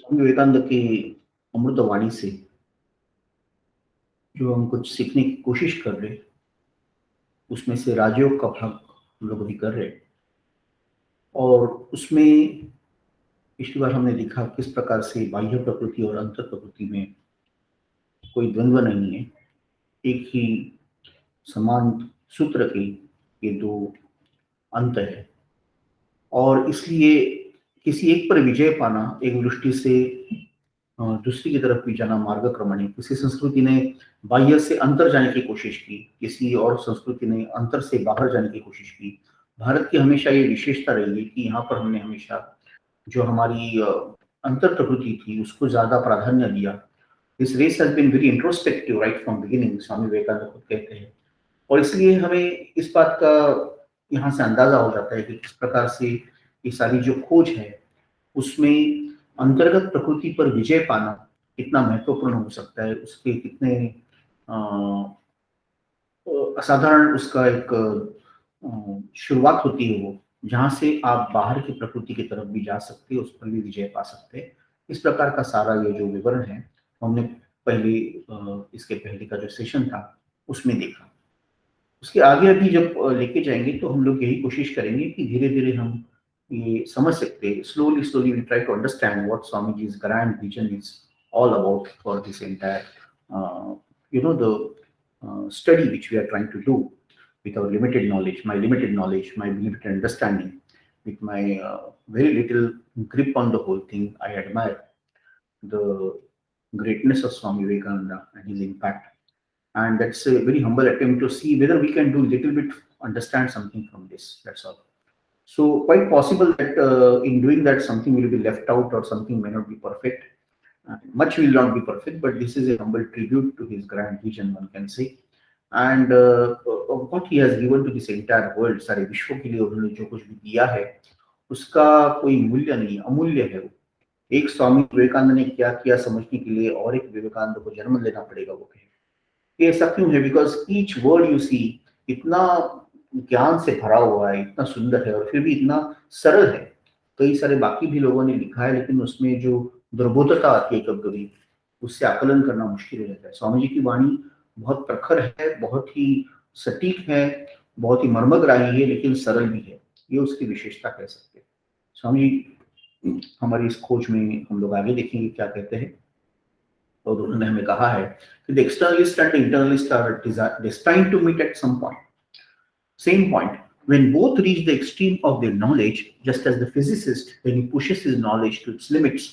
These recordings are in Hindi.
स्वामी विवेकानंद की अमृत वाणी से जो हम कुछ सीखने की कोशिश कर रहे, उसमें से राजयोग का भाग हम लोग अभी कर रहे। और उसमें पिछली बार हमने देखा किस प्रकार से बाह्य प्रकृति और अंतर प्रकृति में कोई द्वंद्व नहीं है, एक ही समान सूत्र के ये दो अंत है। और इसलिए किसी एक पर विजय पाना एक दृष्टि से दूसरी की तरफ भी जाना मार्गक्रमण है। किसी संस्कृति ने बाह्य से अंतर जाने की कोशिश की, किसी और संस्कृति ने अंतर से बाहर जाने की कोशिश की। भारत की हमेशा ये विशेषता रही है कि यहाँ पर हमने हमेशा जो हमारी अंतर प्रकृति थी उसको ज्यादा प्राधान्य दिया। This race has been very introspective right from beginning, Swami Vivekananda खुद कहते हैं। और इसलिए हमें इस बात का यहाँ से अंदाजा हो जाता है कि किस प्रकार से ये सारी जो खोज है उसमें अंतर्गत प्रकृति पर विजय पाना कितना महत्वपूर्ण हो सकता है, उसके कितने असाधारण उसका एक शुरुआत होती है, वो जहां से आप बाहर की प्रकृति की तरफ भी जा सकते हैं, उस पर भी विजय पा सकते हैं। इस प्रकार का सारा ये जो विवरण है हमने पहले इसके पहले का जो सेशन था उसमें देखा। उसके आगे अभी जब लेके जाएंगे तो हम लोग यही कोशिश करेंगे कि धीरे धीरे हम ये समझ सकते हैं, slowly slowly we try to understand what Swami ji's grand vision is all about for this entire the study which we are trying to do with our limited knowledge, my limited knowledge, my limited understanding, with my very little grip on the whole thing. I admire the greatness of Swami Vivekananda and his impact, and that's a very humble attempt to see whether we can do a little bit understand something from this. That's all. So quite possible that in doing that something will be left out or something may not be perfect. Much will not be perfect, but this is a humble tribute to his grand vision, one can say. And what he has given to this entire world, सारे विश्व के लिए उन्होंने जो कुछ भी दिया है उसका कोई मूल्य नहीं, अमूल्य है वो। एक स्वामी विवेकानंद ने क्या किया समझने के लिए और एक विवेकानंद को जन्म लेना पड़ेगा वो कहे। ये ऐसा क्यों है? Because each word you see इतना ज्ञान से भरा हुआ है, इतना सुंदर है और फिर भी इतना सरल है। कई सारे बाकी भी लोगों ने लिखा है लेकिन उसमें जो दुर्बोधता आती है कभी कभी उससे आकलन करना मुश्किल रहता है। स्वामी जी की वाणी बहुत प्रखर है, बहुत ही सटीक है, बहुत ही मर्मग्राही है, लेकिन सरल भी है। ये उसकी विशेषता कह सकते हैं। स्वामी जी हमारी इस खोज में हम लोग आगे देखेंगे क्या कहते हैं। और उन्होंने हमें कहा है कि the externalist and the internalist are destined to meet at some point. Same point, when both reach the extreme of their knowledge, just as the physicist, when he pushes his knowledge to its limits,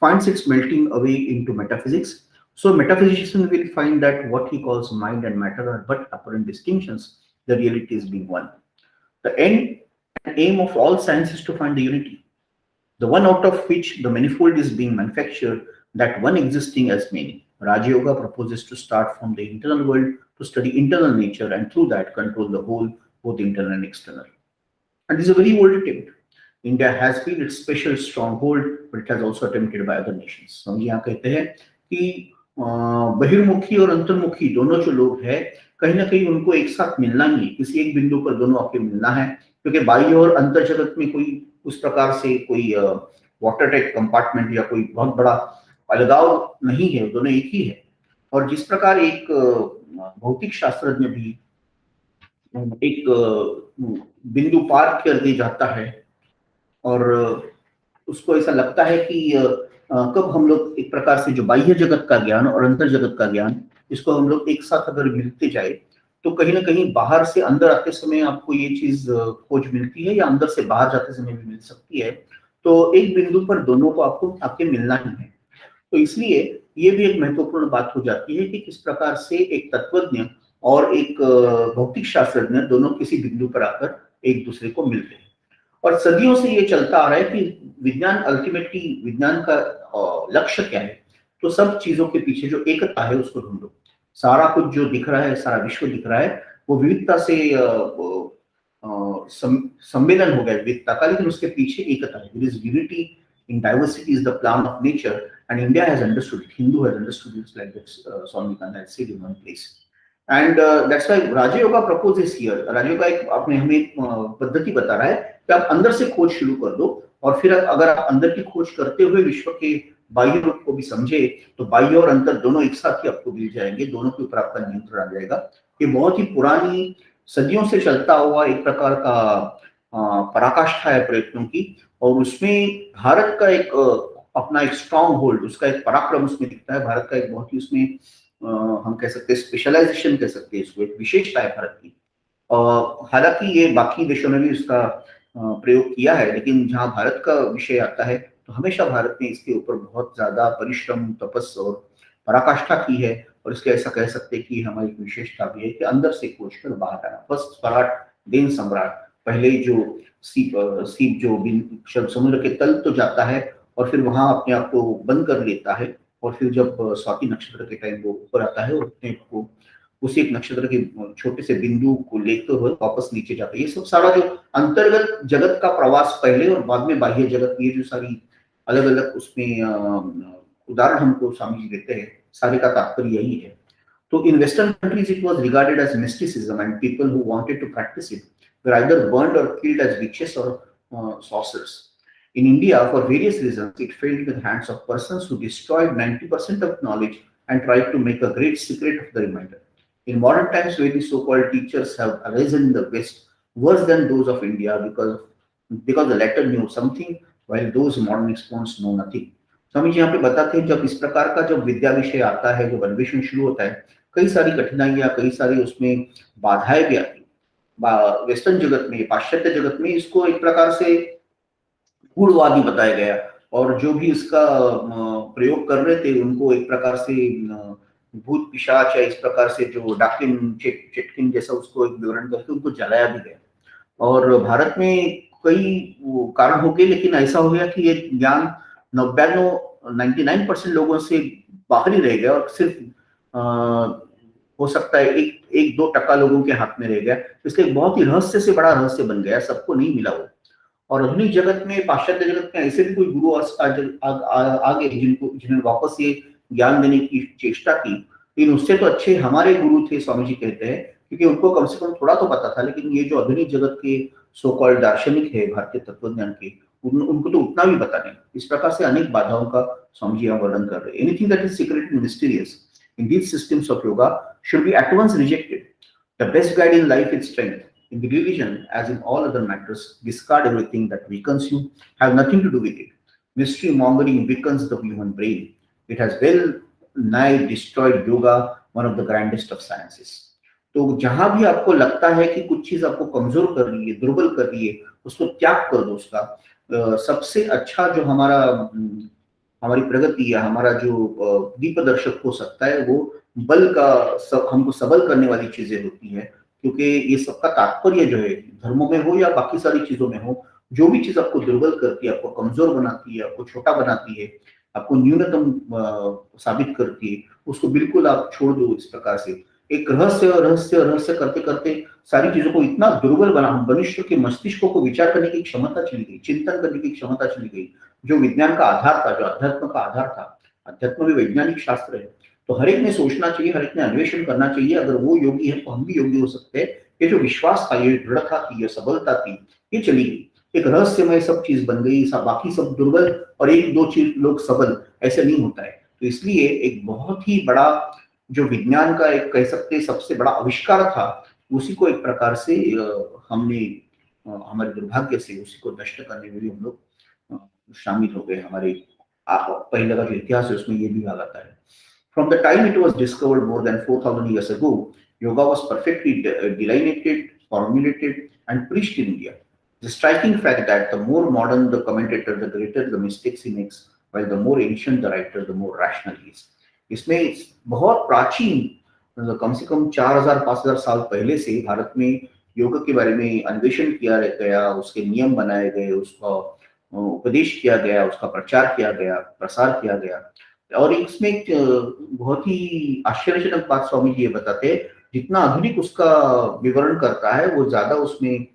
finds its melting away into metaphysics, so metaphysician will find that what he calls mind and matter are but apparent distinctions, the reality is being one. The end and aim of all science is to find the unity, the one out of which the manifold is being manufactured, that one existing as many. Raja Yoga proposes to start from the internal world to study internal nature and through that control the whole, both internal and external. And this is a very old attempt. India has been its special stronghold, but it has also attempted by other nations. हम यहाँ कहते हैं कि बहिर्मुखी और अंतर्मुखी दोनों जो लोग हैं कहीं ना कहीं उनको एक साथ मिलना ही है, किसी एक बिंदु पर दोनों आके मिलना है, क्योंकि बाह्य और अंतर जगत में कोई उस प्रकार से कोई वाटर टाइप कंपार्टमेंट या कोई बहुत बड़ा अलगाव नहीं है, दोनों एक ही है। और जिस प्रकार एक भौतिक शास्त्रज्ञ भी एक बिंदु पार कर दे जाता है और उसको ऐसा लगता है कि कब हम लोग एक प्रकार से जो बाह्य जगत का ज्ञान और अंतर जगत का ज्ञान इसको हम लोग एक साथ अगर मिलते जाए तो कहीं ना कहीं बाहर से अंदर आते समय आपको ये चीज खोज मिलती है या अंदर से बाहर जाते समय भी मिल सकती है। तो एक बिंदु पर दोनों को आपको आके मिलना ही है। तो इसलिए ये भी एक महत्वपूर्ण बात हो जाती है कि किस प्रकार से एक तत्वज्ञ और एक भौतिक शास्त्रज्ञ दोनों किसी बिंदु पर आकर एक दूसरे को मिलते हैं। और सदियों से ये चलता आ रहा है कि विज्ञान अल्टीमेटली विज्ञान का लक्ष्य क्या है, तो सब चीजों के पीछे जो एकता है उसको ढूंढो। सारा कुछ जो दिख रहा है, सारा विश्व दिख रहा है, वो विविधता से सम्मेलन हो गया विविधता का, लेकिन उसके पीछे एकता है। There is unity in diversity is the plan of nature, and India has understood it. Hindu has understood it like that. Swami Vivekananda has said in one place, and that's why Raja Yoga proposes here. Raja Yoga एक आपने हमें पद्धति बता रहा है कि आप अंदर से खोज शुरू कर दो और फिर अगर आप अंदर की खोज करते हुए विश्व के बाह्य रूप को भी समझे तो बाह्य और अंतर दोनों एक साथ ही आपको मिल जाएंगे, दोनों के ऊपर आपका नियंत्रण आ जाएगा। ये बहुत ही पुरानी सदियों से चलता हुआ एक प्रकार का पराकाष्ठा है प्रयत्नों की, और उसमें भारत का एक अपना एक स्ट्रॉन्ग होल्ड, उसका एक पराक्रम उसमें दिखता है। भारत का एक बहुत ही उसमें हम कह सकते हैं स्पेशलाइजेशन कह सकते हैं इसको, एक विशेषता है भारत की। हालांकि ये बाकी देशों ने भी उसका प्रयोग किया है, लेकिन जहां भारत का विषय आता है तो हमेशा भारत ने इसके ऊपर बहुत ज्यादा परिश्रम, तपस और पराकाष्ठा की है। और इसलिए ऐसा कह सकते हैं कि हमारी एक विशेषता भी है कि अंदर से खोज कर बाहर आना। फर्स्ट सम्राट, देन सम्राट, पहले जो सीप जो समुद्र के तल तो जाता है और फिर वहां अपने आप को बंद कर लेता है, और फिर जब स्वाति नक्षत्र के टाइम वो ऊपर आता है और अपने को उसी एक नक्षत्र के छोटे से बिंदु को लेते हुए वापस नीचे जाता है। ये सब सारा जो अंतर्गत जगत का प्रवास पहले और बाद में बाह्य जगत, ये जो सारी अलग अलग उसमें उदाहरण हमको स्वामी जी देते हैं, सारे का तात्पर्य यही है। तो in Western countries it was regarded as mysticism, and people who wanted to practice it were either burned or killed as witches or sorcerers. In India, for various reasons, it fell into the hands of persons who destroyed 90% of knowledge and tried to make a great secret of the remainder. In modern times, where these so-called teachers have arisen in the West worse than those of India, because the latter knew something while those modern exponents know nothing. Swami ji यहाँ पे बताते हैं, जब इस प्रकार का जब विद्या विषय आता है, जब अन्वेषण शुरू होता है, कई सारी कठिनाइयां, कई सारी उसमें बाधाएं भी आती। वेस्टर्न जगत में, पाश्चात्य जगत में इसको एक प्रकार से गूढ़वादी बताया गया, और जो भी इसका प्रयोग कर रहे थे उनको एक प्रकार से भूत पिशाच या इस प्रकार से जो डाकिन चेटकिन जैसा उसको एक विवरण करके उनको जलाया भी गया। और भारत में कई कारण हो गए, लेकिन ऐसा हो गया कि ये ज्ञान 99% लोगों से बाहर ही रह गया, और सिर्फ हो सकता है 1-2% लोगों के हाथ में रह गया। इसलिए बहुत ही रहस्य से बड़ा रहस्य बन गया, सबको नहीं मिला वो। और आधुनिक जगत में, पाश्चात्य जगत में ऐसे भी कोई गुरु आगे जिन्होंने वापस ये ज्ञान देने की चेष्टा की, लेकिन उससे तो अच्छे हमारे गुरु थे, स्वामी जी कहते हैं, क्योंकि उनको कम से कम थोड़ा तो पता था। लेकिन ये जो आधुनिक जगत के सो कॉल्ड दार्शनिक है भारतीय तत्वज्ञान के, उनको तो उतना भी पता नहीं। इस प्रकार से अनेक बाधाओं का स्वामी जी यहाँ वर्णन कर रहे हैं। Anything that is secret and mysterious in these systems of yoga should be at once rejected. The best guide in life is strength. In the religion, as in all other matters, discard everything that weakens you, have nothing to do with it. Mystery mongering weakens the human brain. It has well nigh destroyed yoga, one of the grandest of sciences. तो जहां भी आपको लगता है कि कुछ चीज आपको कमजोर कर रही है, दुर्बल कर रही है, उसको त्याग कर दो। उसका सबसे अच्छा जो हमारी प्रगति या हमारा जो दीपदर्शक हो सकता है, वो बल का हमको सबल करने वाली चीजें होती है। क्योंकि ये सबका तात्पर्य जो है, धर्मों में हो या बाकी सारी चीजों में हो, जो भी चीज आपको दुर्बल करती है, आपको कमजोर बनाती है, आपको छोटा बनाती है, आपको न्यूनतम साबित करती है, उसको बिल्कुल आप छोड़ दो। इस प्रकार से एक रहस्य करते करते सारी चीजों को इतना दुर्बल बना, मनुष्य के मस्तिष्क को विचार करने की क्षमता चली गई, चिंतन करने की क्षमता चली गई, जो विज्ञान का आधार था, जो अध्यात्म का आधार था। अध्यात्म भी वैज्ञानिक शास्त्र है, तो हर एक ने सोचना चाहिए, हर एक ने अन्वेषण करना चाहिए। अगर वो योगी है तो हम भी योगी हो सकते हैं। ये जो विश्वास था, ये दृढ़ता थी, ये सबलता थी, ये चली गई। एक रहस्यमय सब चीज बन गई, बाकी सब दुर्बल और 1-2 चीज लोग सबल, ऐसे नहीं होता है। तो इसलिए एक बहुत ही बड़ा जो विज्ञान का एक कह सकते हैं सबसे बड़ा आविष्कार था, उसी को एक प्रकार से हमने हमारे दुर्भाग्य से उसी को नष्ट करने में भी हम लोग शामिल हो गए। हमारे पहले का जो इतिहास है उसमें ये भी भाग आता है। From the time it was discovered more than 4,000 years ago, yoga was perfectly delineated, formulated, and preached in India. The striking fact that the more modern the commentator, the greater the mistakes he makes, while the more ancient the writer, the more rational he is. इसमें बहुत प्राचीन, कम से कम 4,000-5,000 साल पहले से भारत में योग के बारे में अन्वेषण किया गया, उसके नियम बनाए गए, उसका उपदेश किया गया, उसका प्रचार किया गया, प्रसार किया गया। और इसमें एक बहुत ही आश्चर्यजनक बात स्वामी जी ये बताते हैं, जितना आधुनिक उसका विवरण करता है, वो ज्यादा उसमें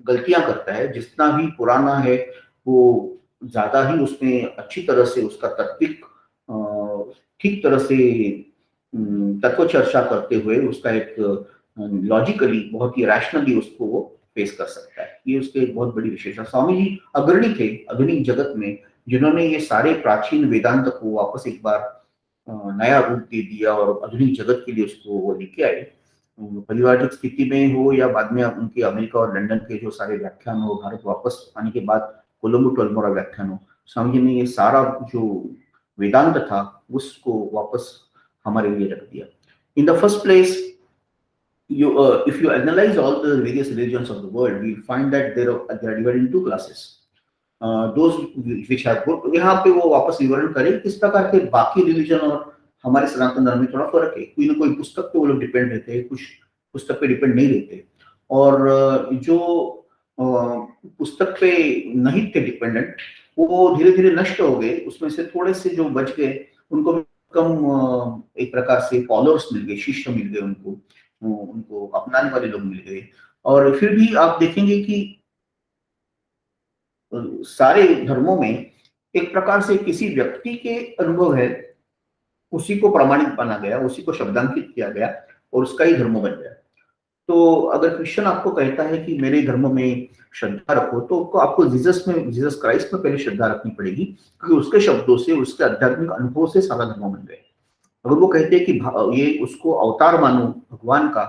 गलतियां करता है। जितना भी पुराना है, वो ज्यादा ही उसमें अच्छी तरह से उसका तात्विक ठीक तरह से तत्व चर्चा करते हुए उसका एक लॉजिकली बहुत ही रैशनली उसको वो फेस कर सकता है। ये उसके एक बहुत बड़ी विशेषता। स्वामी जी अग्रणी थे आधुनिक जगत में जिन्होंने ये सारे प्राचीन वेदांत को वापस एक बार नया रूप दे दिया और आधुनिक जगत के लिए उसको वो लेके आए। पारिवारिक स्थिति में हो या बाद में उनके अमेरिका और लंदन के जो सारे व्याख्यान हो, भारत वापस आने के बाद कोलंबो टू अल्मोड़ा व्याख्यान हो, स्वामी जी ने ये सारा जो वेदांत था उसको वापस हमारे लिए रख दिया। In the first place, if you analyze all the various religions of the world, we find that they are divided into classes. Those which have good, यहाँ पे वो वापस विवरण करें किस प्रकार के बाकी रिलीजन और हमारे सनातन धर्म में थोड़ा फर्क है। कोई ना कोई पुस्तक पे वो लोग डिपेंड रहते हैं, कुछ पुस्तक पे डिपेंड नहीं रहते। और जो पुस्तक पे नहीं थे डिपेंडेंट, वो धीरे धीरे नष्ट हो गए। उसमें से थोड़े से जो बच गए उनको कम एक प्रकार से फॉलोअर्स मिल गए, शिष्य मिल गए, उनको अपनाने वाले लोग मिल गए। और फिर भी आप देखेंगे कि सारे धर्मों में एक प्रकार से किसी व्यक्ति के अनुभव है, उसी को प्रमाणित माना गया, उसी को शब्दांकित किया गया और उसका ही धर्म बन गया। तो अगर क्रिश्चियन आपको कहता है कि मेरे धर्म में श्रद्धा रखो, तो आपको जीसस क्राइस्ट में पहले श्रद्धा रखनी पड़ेगी, क्योंकि उसके शब्दों से, उसके आध्यात्मिक अनुभव से सारा धर्म बन गए। अगर वो कहते हैं कि ये उसको अवतार मानो भगवान का,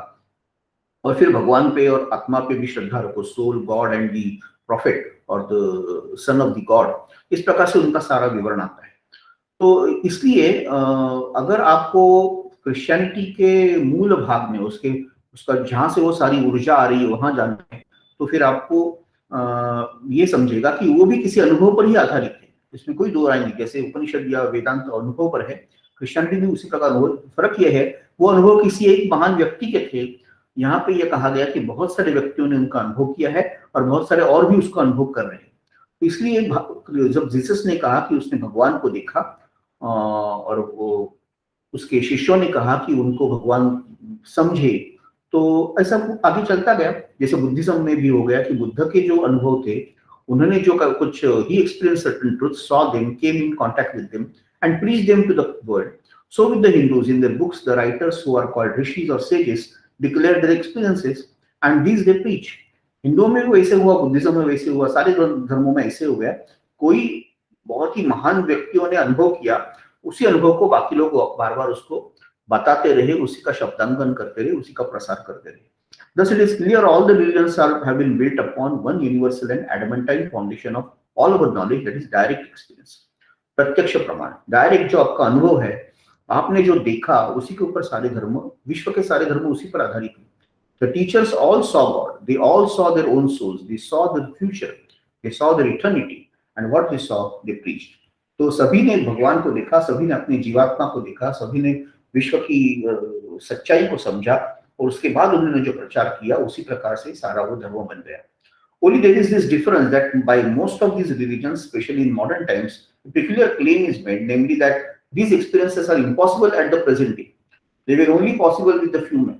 और फिर भगवान पे और आत्मा पे भी श्रद्धा रखो, soul, God and the prophet और the son of the God, इस प्रकार से उनका सारा विवरण आता है। तो इसलिए अगर आपको क्रिश्चियनिटी के मूल भाग में उसका जहां से वो सारी ऊर्जा आ रही है वहां जाना है, तो फिर आपको ये समझेगा कि वो भी किसी अनुभव पर ही आधारित है, इसमें कोई दो राय नहीं। जैसे उपनिषद या वेदांत अनुभव पर है, क्रिश्चियनिटी भी उसी प्रकार हो। फर्क यह है वो अनुभव किसी एक महान व्यक्ति के थे। यहाँ पे यह कहा गया कि बहुत सारे व्यक्तियों ने उनका अनुभव किया है और बहुत सारे और भी उसका अनुभव कर रहे हैं। इसलिए जब जीसस ने कहा कि उसने भगवान को देखा और वो उसके शिष्यों ने कहा कि उनको भगवान समझे, तो ऐसा आगे चलता गया। जैसे बुद्धिज्म में भी हो गया कि बुद्ध के जो अनुभव थे, उन्होंने जो कुछ ही experience certain truth, saw them, came in contact with them and preach them to the world. So with the Hindus, in their books, the writers who are called rishis or sages declare their experiences and these they preach. हिंदुओं में भी वैसे हुआ, बुद्धिज्म में वैसे हुआ, सारे धर्मों में ऐसे हो गया। कोई बहुत ही महान व्यक्तियों ने अनुभव किया, उसी अनुभव को बाकी लोग बार बार उसको बताते रहे, उसी का शब्दांकन करते रहे, उसी का प्रसार करते रहे। Thus it is clear all the religions have been built upon one universal and adamantine foundation of all our knowledge, that is direct experience. प्रत्यक्ष प्रमाण, डायरेक्ट जो आपका अनुभव है, आपने जो देखा, उसी के ऊपर सारे धर्म, विश्व के सारे धर्म उसी पर आधारित हैं। The teachers all saw God, they all saw their own souls, they saw the future, they saw their eternity, and what they saw they preached. तो सभी ने भगवान को देखा, सभी ने अपनी जीवात्मा को देखा, सभी ने विश्व की सच्चाई को समझा और उसके बाद उन्होंने जो प्रचार किया, उसी प्रकार से सारा वो धर्म बन गया। Only there is this difference that by most of these religions, especially in modern times, a peculiar claim is made, namely that these experiences are impossible at the present day. They were only possible with the few men,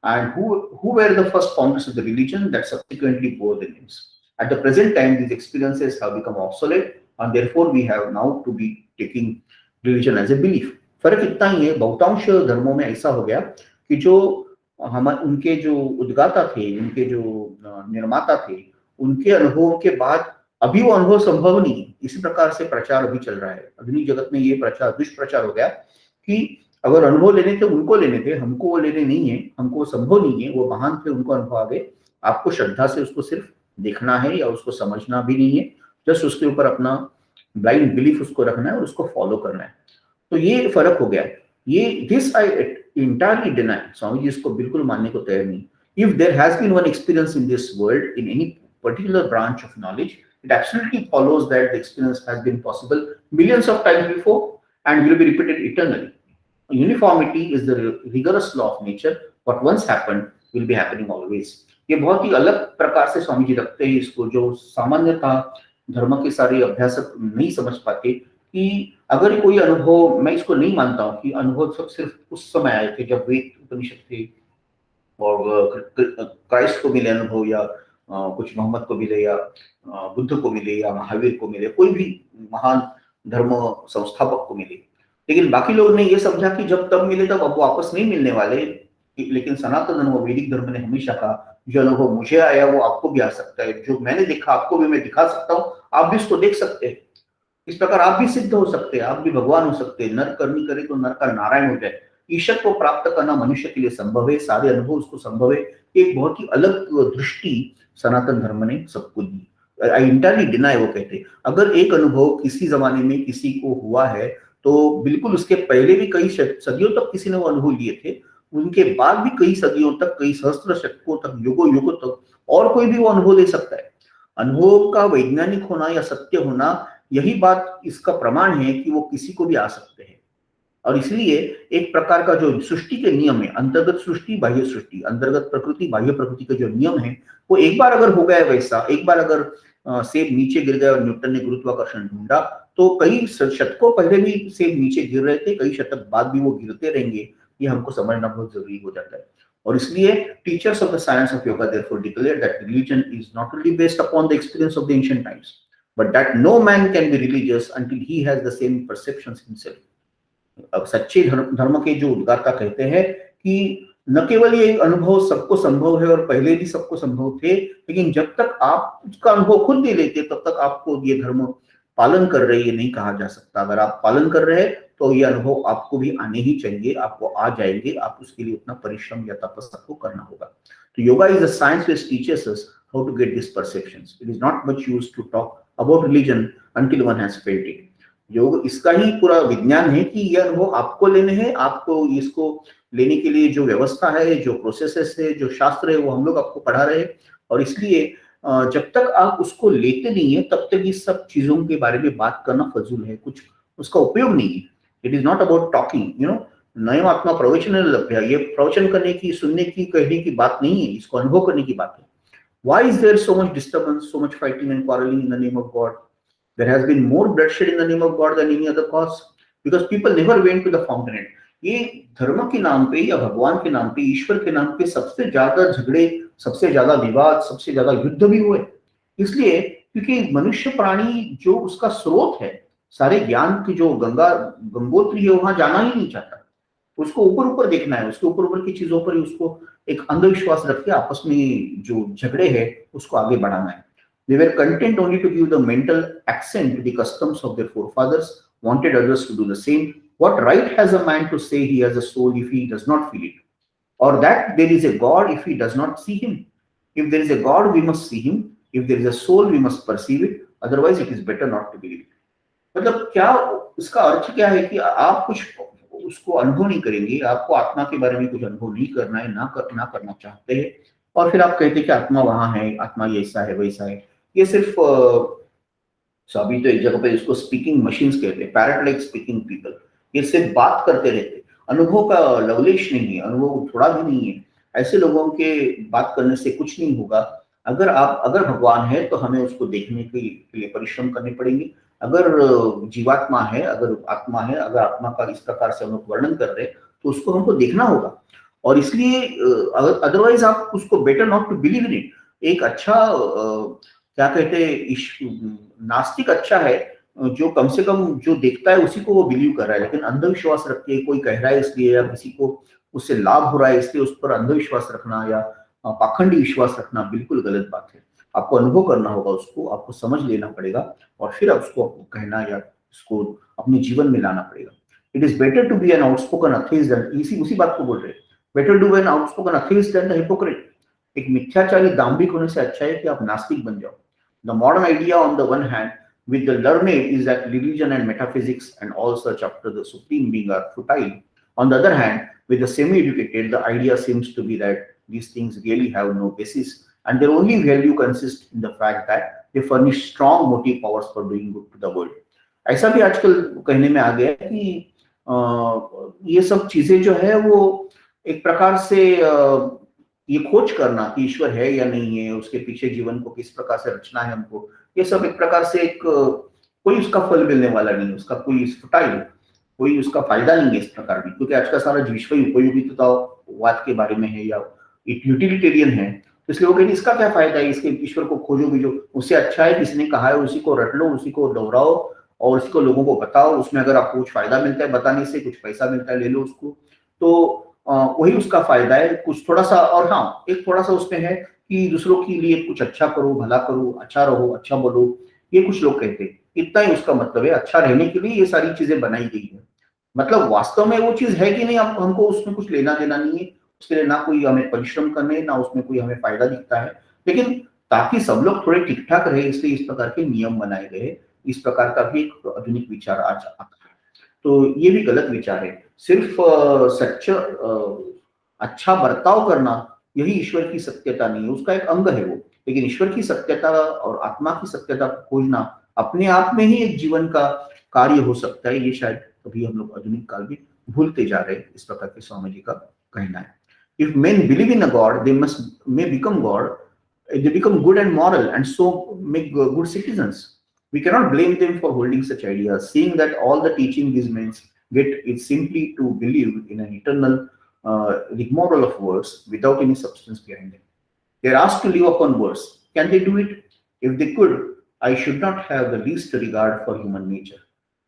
and who were the first founders of the religion that subsequently bore the names. At the present time, these experiences have become obsolete, and therefore we have now to be taking religion as a belief. फर्क इतना ही है, बहुतांश धर्मों में ऐसा हो गया कि जो उनके जो उद्गाता थे, उनके जो निर्माता थे, उनके अनुभवों के बाद अभी वो अनुभव संभव नहीं है। इसी प्रकार से प्रचार अभी चल रहा है आधुनिक जगत में। ये प्रचार दुष्प्रचार हो गया कि अगर अनुभव लेने थे उनको लेने थे, हमको वो लेने नहीं है, हमको संभव नहीं है। वो महान थे, उनको अनुभव आ गए, आपको श्रद्धा से उसको सिर्फ देखना है या उसको समझना भी नहीं है, जस्ट उसके ऊपर अपना ब्लाइंड बिलीफ उसको रखना है और उसको फॉलो करना है। तो ये फर्क हो गया। ये this I entirely deny, Swami ji इसको बिल्कुल मानने को तैयार नहीं। If there has been one experience in this world in any particular branch of knowledge, it absolutely follows that the experience has been possible millions of times before and will be repeated eternally. Uniformity is the rigorous law of nature. What once happened will be happening always. ये बहुत ही अलग प्रकार से स्वामी जी रखते हैं इसको, जो सामान्यतः धर्म के सारे अभ्यासक नहीं समझ पाते कि अगर कोई अनुभव, मैं इसको नहीं मानता हूँ कि अनुभव सब सिर्फ उस समय आए थे जब वेद उपनिषद थे और क्राइस्ट को मिले अनुभव, या कुछ मोहम्मद को मिले, या बुद्ध को मिले, या महावीर को मिले, कोई भी महान धर्म संस्थापक को मिले। लेकिन बाकी लोग ने ये समझा कि जब तब मिले तब अब वापस नहीं मिलने वाले। लेकिन सनातन धर्म, वैदिक धर्म ने हमेशा कहा जो अनुभव मुझे आया वो आपको भी आ सकता है, जो मैंने देखा आपको भी मैं दिखा सकता हूँ, आप भी इसको देख सकते हैं। इस प्रकार आप भी सिद्ध हो सकते हैं, आप भी भगवान हो सकते हैं। नर करनी करे तो नर का नारायण हो जाए। ईश्वर को प्राप्त करना मनुष्य के लिए संभव है, सारे अनुभव उसको संभव है। एक बहुत ही अलग दृष्टि सनातन धर्म ने सबको दी। आई इंटरली डिनाई, वो कहते अगर एक अनुभव किसी जमाने में किसी को हुआ है तो बिल्कुल उसके पहले भी कई सदियों तक किसी ने वो अनुभव लिए थे, उनके बाद भी कई सदियों तक, कई सहस्त्र शतकों तक, युगों युगों तक और कोई भी वो अनुभव ले सकता है। अनुभव का वैज्ञानिक होना या सत्य होना, यही बात इसका प्रमाण है कि वो किसी को भी आ सकते हैं। और इसलिए एक प्रकार का जो सृष्टि के नियम है, अंतर्गत सृष्टि बाह्य सृष्टि, अंतर्गत प्रकृति बाह्य प्रकृति के जो नियम है, वो एक बार अगर हो गया वैसा, एक बार अगर सेब नीचे गिर गया और न्यूटन ने गुरुत्वाकर्षण ढूंढा, तो कई शतकों पहले भी सेब नीचे गिर रहे थे, कई शतक बाद भी वो गिरते रहेंगे। ये हमको समझना बहुत जरूरी हो जाता है। और इसलिए teachers of the science of yoga therefore declare that religion is not only based upon the experience of the ancient times, but that no man can be religious until he has the same perceptions himself. अब सच्चे धर्म के जो उद्गाता कहते हैं कि न केवल ये अनुभव सबको संभव है और पहले भी सबको संभव थे, लेकिन जब तक आप उसका अनुभव खुद नहीं लेते तब तक आपको ये धर्म पालन कर रहे ये नहीं कहा जा सकता। अगर आप पालन कर रहे हैं तो ये अनुभव आपको भी आने ही चाहिए, आपको आ जाएंगे। आप उसके लिए उतना परिश्रम या तपस्या को करना होगा। तो yoga is a science which teaches us how to get this perceptions. It is not much used to talk about religion until one has felt it. योग इसका ही पूरा विज्ञान है कि यह अनुभव आपको लेने हैं। आपको इसको लेने के लिए जो व्यवस्था है, जो प्रोसेसेस है, जो शास्त्र है, वो हम लोग आपको पढ़ा रहे हैं। और इसलिए जब तक आप उसको लेते नहीं है तब तक इस सब चीजों के बारे में बात करना फजूल है, कुछ उसका उपयोग नहीं है। It is not about talking, you know. नयम आत्मा प्रवचन लभ्य, ये प्रवचन करने की, सुनने की, कहने की बात नहीं है, इसको अनुभव करने की बात है। Why is there so much disturbance, so much fighting and quarreling in the name of God? There has been more bloodshed in the name of God than any other cause, because people never went to the fountainhead. ये धर्म के नाम पे या भगवान के नाम पे, ईश्वर के नाम पे सबसे ज्यादा झगड़े, सबसे ज्यादा विवाद, सबसे ज्यादा युद्ध भी हुए। इसलिए क्योंकि मनुष्य प्राणी जो उसका स्रोत है, सारे ज्ञान की जो गंगोत्री है, वहां जाना ही नहीं चाहता। उसको ऊपर ऊपर देखना है, उसके ऊपर ऊपर की चीजों पर ही उसको एक अंधविश्वास रख के आपस में जो झगड़े हैं उसको आगे बढ़ाना है। They were content only to give the mental accent to the customs of their forefathers, wanted others to do the same. What right has a man to say he has a soul if he does not feel it? Or that there is a God if he does not see him? If there is a God, we must see him. If there is a soul, we must perceive it. Otherwise, it is better not to believe it. मतलब क्या इसका अर्थ क्या है कि आप कुछ उसको अनुभव नहीं करेंगे, आपको आत्मा के बारे में कुछ अनुभव नहीं करना है, ना करना चाहते हैं, और फिर आप कहते हैं कि आत्मा वहां है, आत्मा ये ऐसा है वैसा है। ये सिर्फ अभी तो एक जगह पे इसको स्पीकिंग मशीन्स कहते हैं, पैरट लाइक स्पीकिंग पीपल। ये सिर्फ बात करते रहते, अनुभव का लवलेश नहीं है, अनुभव थोड़ा भी नहीं है। ऐसे लोगों के बात करने से कुछ नहीं होगा। अगर भगवान है तो हमें उसको देखने के लिए परिश्रम करने पड़ेंगे। अगर जीवात्मा है, अगर आत्मा है, अगर आत्मा का इस प्रकार से हम लोग वर्णन कर रहे हैं तो उसको हमको देखना होगा। और इसलिए अदरवाइज आप उसको better not to believe in it. एक अच्छा क्या कहते हैं, नास्तिक अच्छा है जो कम से कम जो देखता है उसी को वो बिलीव कर रहा है। लेकिन अंधविश्वास रख के कोई कह रहा है इसलिए, या किसी को उससे लाभ हो रहा है इसलिए उस पर अंधविश्वास रखना या पाखंडी विश्वास रखना बिल्कुल गलत बात है। आपको अनुभव करना होगा, उसको आपको समझ लेना पड़ेगा और फिर उसको कहना या उसको अपने जीवन में लाना पड़ेगा। It is better to be an outspoken atheist than, इसी उसी बात को बोल रहे हैं, better to be an outspoken atheist than the hypocrite. एक मिथ्याचारी दाम्भिक होने से अच्छा है कि आप नास्तिक बन जाओ। The modern idea on the one hand with the learned is that religion and metaphysics and all search after the supreme being are futile. On the other hand, with the semi-educated, the idea seems to be that these things really have no basis and their only value consists in the fact that they furnish strong motive powers for doing good to the world. ऐसा भी आजकल कहने में आ गया है कि ये सब चीजें जो है वो एक प्रकार से ये खोज करना कि ईश्वर है या नहीं है, उसके पीछे जीवन को किस प्रकार से रचना है हमको, ये सब एक प्रकार से एक कोई उसका फल मिलने वाला नहीं है, उसका कोई फुटाइल, कोई उसका फायदा नहीं है इस प्रकार भी। क्योंकि आज का सारा विश्व उपयोगितावाद के बारे में है या यूटिलिटेरियन है, तो इसलिए वो कहते इसका क्या फायदा है, इसके ईश्वर को खोजो भी, जो उससे अच्छा है किसी ने कहा है उसी को रट लो, उसी को दोहराओ और उसी को लोगों को बताओ। उसमें अगर आपको कुछ फायदा मिलता है बताने से, कुछ पैसा मिलता है ले लो उसको, तो वही उसका फायदा है। कुछ थोड़ा सा, और हाँ एक थोड़ा सा उसमें है कि दूसरों के लिए कुछ अच्छा करो, भला करो, अच्छा रहो, अच्छा बोलो, ये कुछ लोग कहते हैं। इतना ही उसका मतलब है। अच्छा रहने के लिए ये सारी चीजें बनाई गई है। मतलब वास्तव में वो चीज है कि नहीं, हमको उसमें कुछ लेना देना नहीं है। उसके लिए ना कोई हमें परिश्रम करने, ना उसमें कोई हमें फायदा दिखता है। लेकिन ताकि सब लोग थोड़े ठीक ठाक रहे, इसलिए इस प्रकार के नियम बनाए गए। इस प्रकार का भी एक आधुनिक विचार आज आता है। तो ये भी गलत विचार है। सिर्फ सच्चा अच्छा बर्ताव करना यही ईश्वर की सत्यता नहीं है, उसका एक अंग है वो। लेकिन ईश्वर की सत्यता और आत्मा की सत्यता को खोजना अपने आप में ही एक जीवन का कार्य हो सकता है। ये शायद अभी हम लोग आधुनिक काल में भूलते जा रहे हैं। इस प्रकार के स्वामी जी का कहना है। If main believe in a God they must may become God, they become good and moral and so make good citizens. We cannot blame them for holding such ideas, seeing that all the teaching these men get is simply to believe in an eternal rigmarole of words without any substance behind them. They are asked to live upon words. Can they do it? If they could, I should not have the least regard for human nature.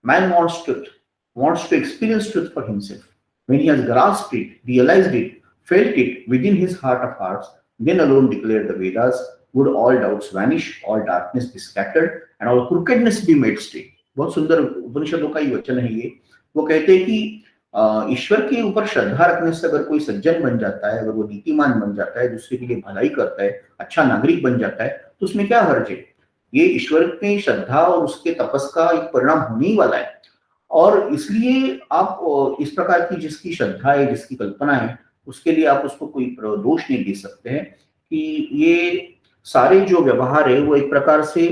Man wants to experience truth for himself. When he has grasped it, realized it, felt it within his heart of hearts, then alone declare the Vedas, would all doubts vanish, all darkness be scattered, and all crookedness be made straight. बहुत सुंदर उपनिषदों का ही वचन है ये। वो कहते हैं कि ईश्वर के ऊपर श्रद्धा रखने से अगर कोई सज्जन बन जाता है, अगर वो नीतिमान बन जाता है, दूसरे के लिए भलाई करता है, अच्छा नागरिक बन जाता है, तो उसमें क्या हर्ज है? ये ईश्वर में श्रद्धा और उसके तपस का एक परिणाम होने ही वाला है। और इसलिए आप इस प्रकार की जिसकी श्रद्धा है, जिसकी कल्पना है, उसके लिए आप उसको कोई दोष नहीं दे सकते हैं कि ये सारे जो व्यवहार है वो एक प्रकार से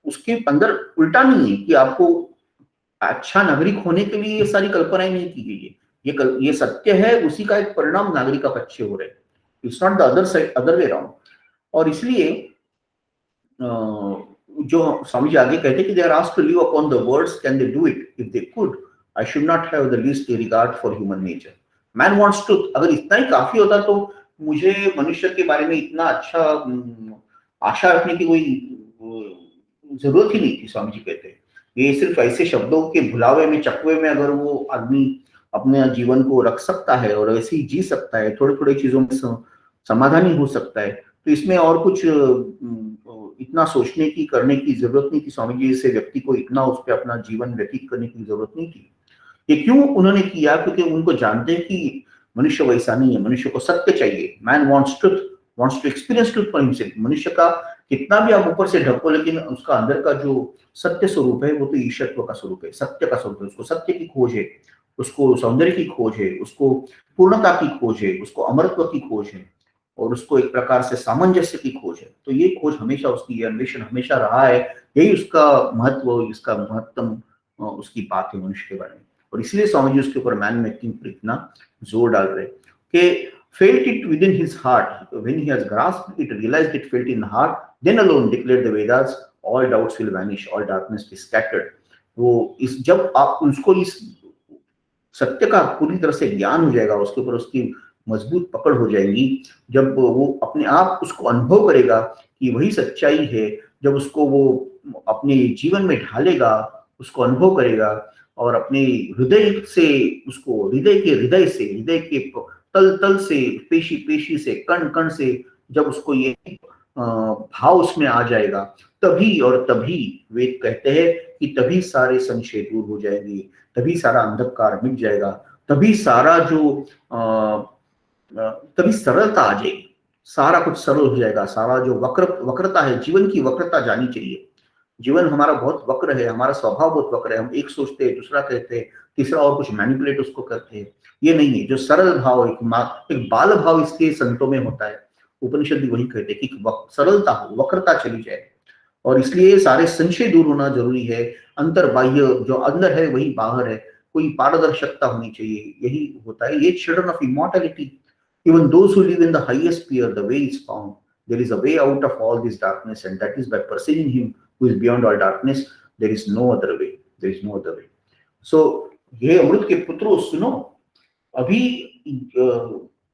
उसके अंदर उल्टा नहीं है कि आपको अच्छा नागरिक होने के लिए ये सारी कल्पनाएं नहीं की गई है। ये सत्य है, उसी का एक परिणाम नागरिक आप अच्छे हो रहे हैं। It's not the other side, other way around. और इसलिए जो स्वामी जी आगे कहते हैं कि they are asked to live upon the words, can they do it? If they could, I should not have the least regard for human nature. Man wants truth. अगर इतना ही काफी होता तो मुझे मनुष्य के बारे में इतना अच्छा आशा रखने की कोई जरूरत ही नहीं थी। स्वामी जी कहते हैं ये सिर्फ ऐसे शब्दों के भुलावे में, चकवे में अगर वो आदमी अपने जीवन को रख सकता है और ऐसे ही जी सकता है, थोड़े थोड़े चीजों में समाधानी हो सकता है, तो इसमें और कुछ इतना सोचने की, करने की जरूरत नहीं थी। स्वामी जी से व्यक्ति को इतना उस पर अपना जीवन व्यतीत करने की जरूरत नहीं थी। ये क्यों उन्होंने किया? क्योंकि उनको जानते हैं कि मनुष्य वैसा नहीं है, मनुष्य को सत्य चाहिए। Man wants truth, wants to experience truth for himself. मनुष्य का कितना भी आप ऊपर से ढको, लेकिन उसका अंदर का जो सत्य स्वरूप है वो तो ईश्वरत्व का स्वरूप है, सत्य का स्वरूप है। उसको सत्य की खोज है, उसको सौंदर्य की खोज है, उसको पूर्णता की खोज है, उसको अमरत्व की खोज है, और उसको एक प्रकार से सामंजस्य की खोज है। तो ये खोज हमेशा उसकी, ये अन्वेषण हमेशा रहा है। यही उसका महत्व, इसका महत्तम उसकी बात है मनुष्य के बारे में। और इसलिए स्वामी जी उसके ऊपर मैन मेकिंग पर इतना जोर डाल रहे कि felt it within his heart, when he has grasped it, realized it, felt in heart, then alone declared the Vedas, all doubts will vanish, all darkness be scattered. वो इस जब आप उसको इस सत्य का पूरी तरह से ज्ञान हो जाएगा, उसके ऊपर उसकी मजबूत पकड़ हो जाएगी, जब वो अपने आप उसको अनुभव करेगा कि वही सच्चाई है, जब उसको वो अपने जीवन में ढालेगा, उसको अनुभव करेगा और अपने हृदय से उसको, हृदय के तल तल से, पेशी पेशी से, कण कण से जब उसको ये भाव उसमें आ जाएगा, तभी और तभी वेद कहते हैं कि तभी सारे संशय दूर हो जाएंगे, तभी सारा अंधकार मिट जाएगा, तभी सारा जो तभी सरलता आ जाएगी, सारा कुछ सरल हो जाएगा। सारा जो वक्रता है, जीवन की वक्रता जानी चाहिए। जीवन हमारा बहुत वक्र है, हमारा स्वभाव बहुत वक्र है। हम एक सोचते हैं, दूसरा कहते हैं, तीसरा और कुछ मैनिपुलेट उसको करते हैं। ये नहीं है। जो सरल भाव, एक बाल भाव इसके संतों में होता है। उपनिषद भी वही कहते हैं कि सरलता हो, वक्रता चली जाए। और इसलिए सारे संशय दूर होना जरूरी है। अंतर बाह्य, जो अंदर है वही बाहर है, कोई पारदर्शकता होनी चाहिए। यही होता है। ये children of immortality, even those who live in the highest sphere, the way is found, there is a way out of all this darkness, and that is by perceiving him who is beyond all darkness. There is no other way, there is no other way. So ये अमृत के पुत्रों सुनो अभी,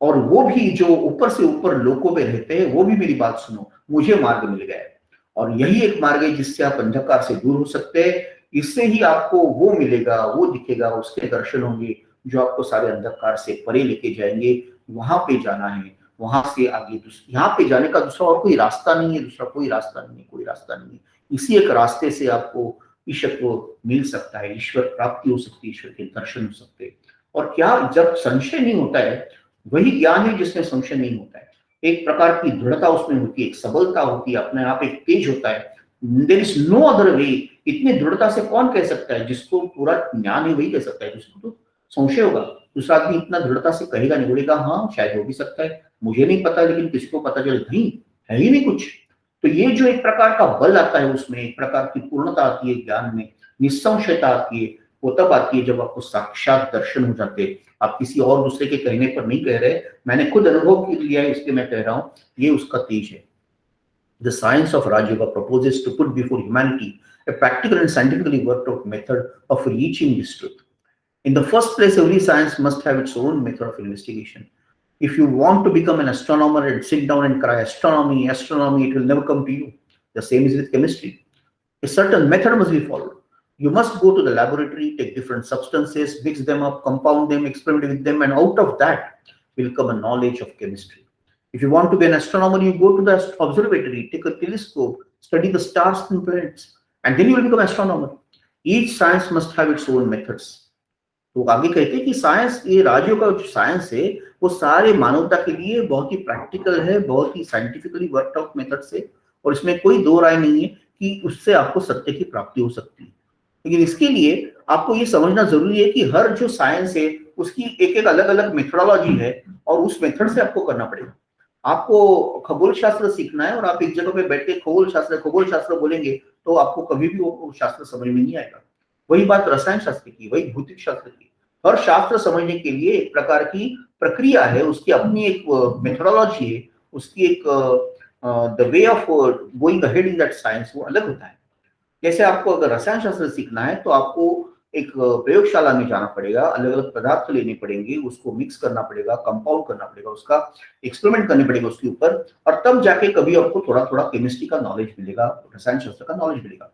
और वो भी जो ऊपर से ऊपर लोकों पे रहते हैं, वो भी मेरी बात सुनो। मुझे मार्ग मिल गया है, और यही एक मार्ग है जिससे आप अंधकार से दूर हो सकते हैं। इससे ही आपको वो मिलेगा, वो दिखेगा, उसके दर्शन होंगे जो आपको सारे अंधकार से परे लेके जाएंगे। वहां पे जाना है, वहां से आगे यहाँ पे जाने का दूसरा और कोई रास्ता नहीं है, दूसरा कोई रास्ता नहीं है, कोई रास्ता नहीं है। इसी एक रास्ते से आपको ईशत्व मिल सकता है, ईश्वर प्राप्ति हो सकती है, ईश्वर के दर्शन हो सकते हैं। और क्या जब संशय नहीं होता है, वही ज्ञान है जिसमें संशय नहीं होता है। एक प्रकार की दृढ़ता उसमें होती है, एक सबलता होती है, अपने आप एक तेज होता है। There is no other way. इतनी दृढ़ता से कौन कह सकता है? जिसको पूरा ज्ञान है वही कह सकता है, जिसको तो संशय होगा दूसरा आदमी इतना दृढ़ता से कहेगा नहीं, बोलेगा हाँ शायद हो भी सकता है, मुझे नहीं पता, लेकिन किसको पता चले नहीं है ही नहीं कुछ। तो ये जो एक प्रकार का बल आता है, उसमें एक प्रकार की पूर्णता आती है ज्ञान में, निस्संशयता आती है, वो तब आती है जब आपको साक्षात दर्शन हो जाते हैं। आप किसी और दूसरे के कहने पर नहीं कह रहे, मैंने खुद अनुभव किया है, इसलिए मैं कह रहा हूँ, ये उसका तेज है। The science of Raj Yoga proposes to put before humanity a practical and scientifically worked out method of reaching this truth. In the first place, every science must have its own method of investigation. If you want to become an astronomer and sit down and cry astronomy, astronomy, it will never come to you. The same is with chemistry. A certain method must be followed. You must go to the laboratory, take different substances, mix them up, compound them, experiment with them, and out of that will come a knowledge of chemistry. If you want to be an astronomer, you go to the observatory, take a telescope, study the stars and planets, and then you will become an astronomer. Each science must have its own methods. तो आगे कहते हैं कि साइंस, ये राज्यों का जो साइंस है वो सारे मानवता के लिए बहुत ही प्रैक्टिकल है, बहुत ही साइंटिफिकली वर्कड आउट मेथड से, और इसमें कोई दो राय नहीं है कि उससे आपको सत्य की प्राप्ति हो सकती है। लेकिन इसके लिए आपको ये समझना जरूरी है कि हर जो साइंस है उसकी एक एक अलग अलग मेथोडोलॉजी है, और उस मेथड से आपको करना पड़ेगा। आपको खगोल शास्त्र सीखना है और आप एक जगह पे बैठ के खगोल शास्त्र बोलेंगे तो आपको कभी भी वो शास्त्र समझ में नहीं आएगा। वही बात रसायन शास्त्र की, वही भौतिक शास्त्र की। हर शास्त्र समझने के लिए एक प्रकार की प्रक्रिया है, उसकी अपनी एक मेथोडोलॉजी है, उसकी एक the way of going ahead in that science वो अलग होता है। जैसे आपको अगर रसायन शास्त्र सीखना है तो आपको एक प्रयोगशाला में जाना पड़ेगा, अलग अलग पदार्थ लेने पड़ेंगे, उसको मिक्स करना पड़ेगा, कंपाउंड करना पड़ेगा, उसका एक्सपेरिमेंट करने पड़ेगा उसके ऊपर, और तब जाके कभी आपको थोड़ा थोड़ा केमिस्ट्री का नॉलेज मिलेगा, रसायन शास्त्र का नॉलेज मिलेगा।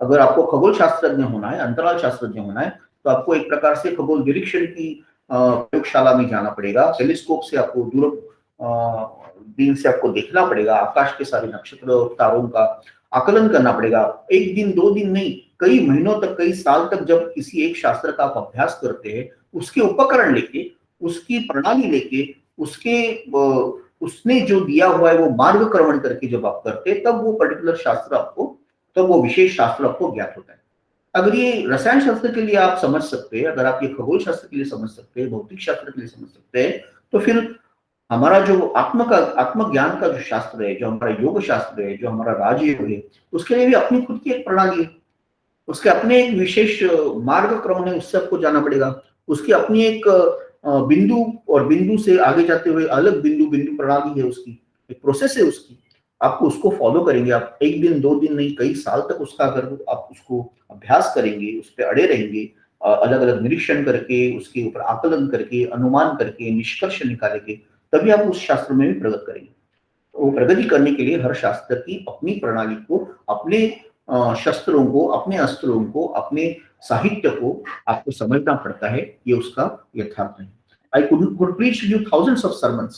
अगर आपको खगोल शास्त्रज्ञ होना है, अंतराल शास्त्रज्ञ होना है, तो आपको एक प्रकार से खगोल निरीक्षण की प्रयोगशाला में जाना पड़ेगा, टेलीस्कोप से आपको दूरबीन से आपको देखना पड़ेगा, आकाश के सारे नक्षत्र और तारों का आकलन करना पड़ेगा। एक दिन दो दिन नहीं, कई महीनों तक, कई साल तक जब किसी एक शास्त्र का आप अभ्यास करते हैं, उसके उपकरण लेके, उसकी प्रणाली लेके, उसने जो दिया हुआ है वो मार्गक्रमण करके जब आप करते हैं, तब वो पर्टिकुलर शास्त्र आपको, तब वो विशेष शास्त्र आपको ज्ञात होता है। अगर ये रसायन शास्त्र के लिए आप समझ सकते हैं, अगर आप ये खगोल शास्त्र के लिए समझ सकते हैं, भौतिक शास्त्र के लिए समझ सकते हैं, तो फिर हमारा जो आत्मज्ञान का जो शास्त्र है, जो हमारा योग शास्त्र है, जो हमारा राजयोग है, उसके लिए भी अपनी खुद की एक प्रणाली है, उसके अपने एक विशेष मार्गक्रम है, उससे आपको जाना पड़ेगा। उसकी अपनी एक बिंदु, और बिंदु से आगे जाते हुए अलग बिंदु प्रणाली है, उसकी एक प्रोसेस है उसकी। आपको उसको फॉलो करेंगे, आप एक दिन दो दिन नहीं, कई साल तक उसका अगर आप उसको अभ्यास करेंगे, उस पर अड़े रहेंगे, अलग अलग निरीक्षण करके, उसके ऊपर आकलन करके, अनुमान करके, निष्कर्ष निकालेंगे, तभी आप उस शास्त्र में भी प्रगति करेंगे। तो प्रगति करने के लिए हर शास्त्र की अपनी प्रणाली को, अपने शस्त्रों को, अपने अस्त्रों को, अपने साहित्य को आपको समझना पड़ता है। ये उसका यथार्थ है। I could preach to you thousands of sermons,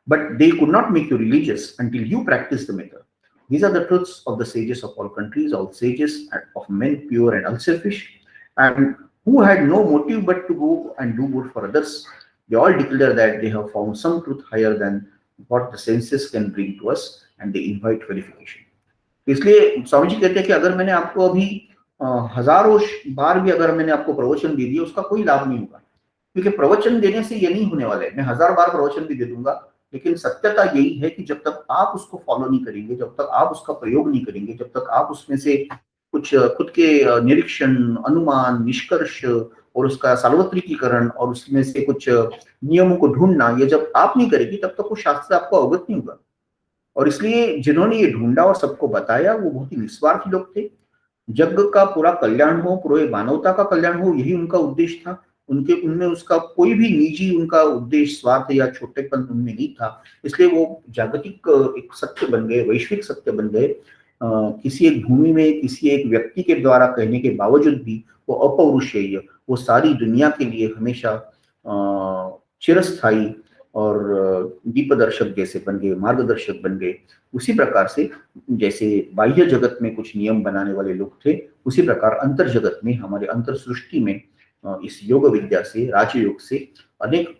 but they could not make you religious until you practice the method. These are the truths of the sages of all countries, all sages of men pure and unselfish, and who had no motive but to go and do good for others. They all declare that they have found some truth higher than what the senses can bring to us, and they invite verification. इसलिए स्वामी जी कहते हैं कि अगर मैंने आपको अभी हजारों बार भी अगर मैंने आपको प्रवचन दे दिया, उसका कोई लाभ नहीं होगा, क्योंकि प्रवचन देने से ये नहीं होने वाला है। मैं 1000 बार प्रवचन भी दे दूंगा, लेकिन सत्यता यही है कि जब तक आप उसको फॉलो नहीं करेंगे, जब तक आप उसका प्रयोग नहीं करेंगे, जब तक आप उसमें से कुछ खुद के निरीक्षण, अनुमान, निष्कर्ष और उसका सार्वत्रिकीकरण और उसमें से कुछ नियमों को ढूंढना, ये जब आप नहीं करेंगे, तब तक वो शास्त्र आपको अवगत नहीं होगा। और इसलिए जिन्होंने ये ढूंढा और सबको बताया, वो बहुत ही निस्वार्थी लोग थे। जग का पूरा कल्याण हो, पूरे मानवता का कल्याण हो, यही उनका उद्देश्य था। उनमें उसका कोई भी निजी उनका उद्देश्य, स्वार्थ या छोटेपन उनमें नहीं था। इसलिए वो जागतिक एक सत्य बन गए, वैश्विक सत्य बन गए। किसी एक भूमि में किसी एक व्यक्ति के द्वारा कहने के बावजूद भी वो अपौरुषेय, वो सारी दुनिया के लिए हमेशा चिरस्थायी और दीपदर्शक जैसे बन गए, मार्गदर्शक बन गए, उसी प्रकार से जैसे बाह्य जगत में कुछ नियम बनाने वाले लोग थे, उसी प्रकार अंतर जगत में, हमारे अंतर सृष्टि में इस योग विद्या से, राजयोग से अनेक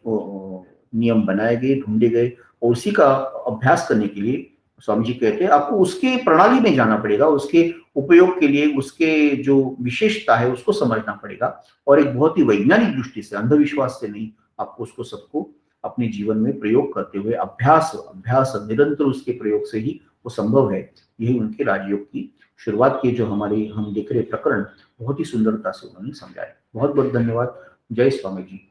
नियम बनाए गए, ढूंढे गए, और उसी का अभ्यास करने के लिए स्वामी जी कहते हैं आपको उसके प्रणाली में जाना पड़ेगा, उसके उपयोग के लिए उसके जो विशेषता है उसको समझना पड़ेगा, और एक बहुत ही वैज्ञानिक दृष्टि से, अंधविश्वास से नहीं, आपको उसको सबको अपने जीवन में प्रयोग करते हुए अभ्यास अभ्यास निरंतर उसके प्रयोग से ही वो संभव है। यही उनके राजयोग की शुरुआत की, जो हमारी हम देख रहे प्रकरण बहुत ही सुंदरता से उन्होंने समझाया। बहुत बहुत धन्यवाद। जय स्वामी जी।